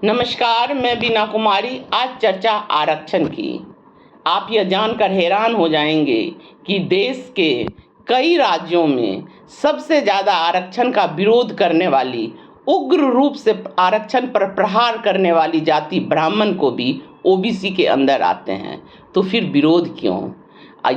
नमस्कार, मैं बीना कुमारी। आज चर्चा आरक्षण की। आप यह जानकर हैरान हो जाएंगे कि देश के कई राज्यों में सबसे ज़्यादा आरक्षण का विरोध करने वाली, उग्र रूप से आरक्षण पर प्रहार करने वाली जाति ब्राह्मण को भी ओबीसी के अंदर आते हैं। तो फिर विरोध क्यों?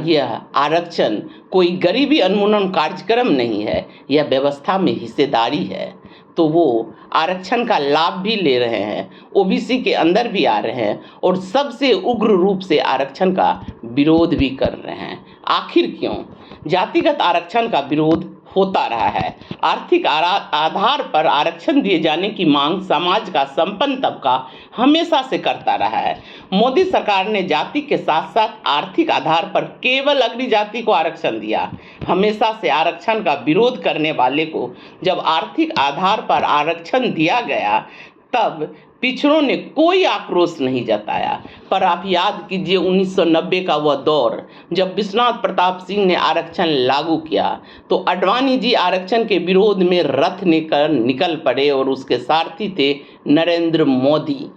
यह आरक्षण कोई गरीबी उन्मूलन कार्यक्रम नहीं है, यह व्यवस्था में हिस्सेदारी है। तो वो आरक्षण का लाभ भी ले रहे हैं, ओबीसी के अंदर भी आ रहे हैं और सबसे उग्र रूप से आरक्षण का विरोध भी कर रहे हैं। आखिर क्यों? जातिगत आरक्षण का विरोध होता रहा है। आर्थिक आधार पर आरक्षण दिए जाने की मांग समाज का संपन्न तबका हमेशा से करता रहा है। मोदी सरकार ने जाति के साथ साथ आर्थिक आधार पर केवल अग्नि जाति को आरक्षण दिया। हमेशा से आरक्षण का विरोध करने वाले को जब आर्थिक आधार पर आरक्षण दिया गया तब पिछड़ों ने कोई आक्रोश नहीं जताया। पर आप याद कीजिए 1990 का वह दौर जब विश्वनाथ प्रताप सिंह ने आरक्षण लागू किया तो अडवाणी जी आरक्षण के विरोध में रथ लेकर निकल पड़े और उसके सारथी थे नरेंद्र मोदी।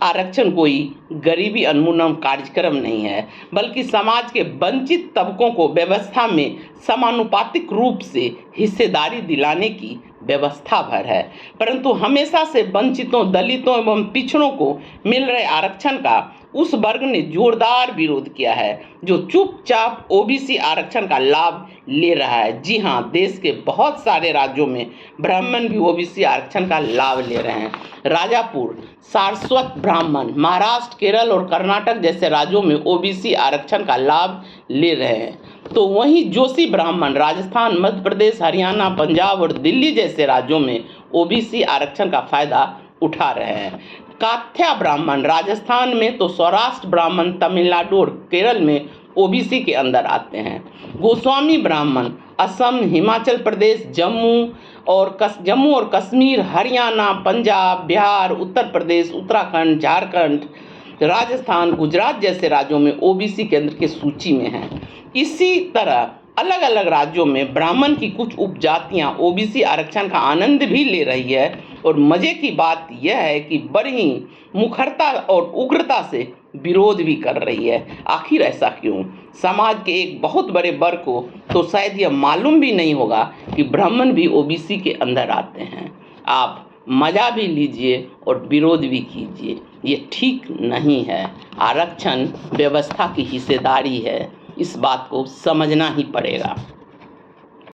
आरक्षण कोई गरीबी उन्मूलन कार्यक्रम नहीं है, बल्कि समाज के वंचित तबकों को व्यवस्था में समानुपातिक रूप से हिस्सेदारी दिलाने की व्यवस्था भर है। परंतु हमेशा से वंचितों, दलितों एवं पिछड़ों को मिल रहे आरक्षण का उस वर्ग ने जोरदार विरोध किया है जो चुपचाप ओबीसी आरक्षण का लाभ ले रहा है। जी हाँ, देश के बहुत सारे राज्यों में ब्राह्मण भी ओबीसी आरक्षण का लाभ ले रहे हैं। राजापुर, सारस्वत ब्राह्मण महाराष्ट्र, केरल और कर्नाटक जैसे राज्यों में ओबीसी आरक्षण का लाभ ले रहे हैं। तो वहीं जोशी ब्राह्मण राजस्थान, मध्य प्रदेश, हरियाणा, पंजाब और दिल्ली जैसे राज्यों में ओबीसी आरक्षण का फायदा उठा रहे हैं। काथ्या ब्राह्मण राजस्थान में तो सौराष्ट्र ब्राह्मण तमिलनाडु और केरल में ओबीसी के अंदर आते हैं। गोस्वामी ब्राह्मण असम, हिमाचल प्रदेश, जम्मू और कश्मीर, हरियाणा, पंजाब, बिहार, उत्तर प्रदेश, उत्तराखंड, झारखंड, राजस्थान, गुजरात जैसे राज्यों में ओबीसी केंद्र की सूची में हैं। इसी तरह अलग अलग राज्यों में ब्राह्मण की कुछ उपजातियां ओबीसी आरक्षण का आनंद भी ले रही है और मजे की बात यह है कि बड़ी मुखरता और उग्रता से विरोध भी कर रही है। आखिर ऐसा क्यों? समाज के एक बहुत बड़े वर्ग को तो शायद यह मालूम भी नहीं होगा कि ब्राह्मण भी ओबीसी के अंदर आते हैं। आप मजा भी लीजिए और विरोध भी कीजिए, ये ठीक नहीं है। आरक्षण व्यवस्था की हिस्सेदारी है, इस बात को समझना ही पड़ेगा।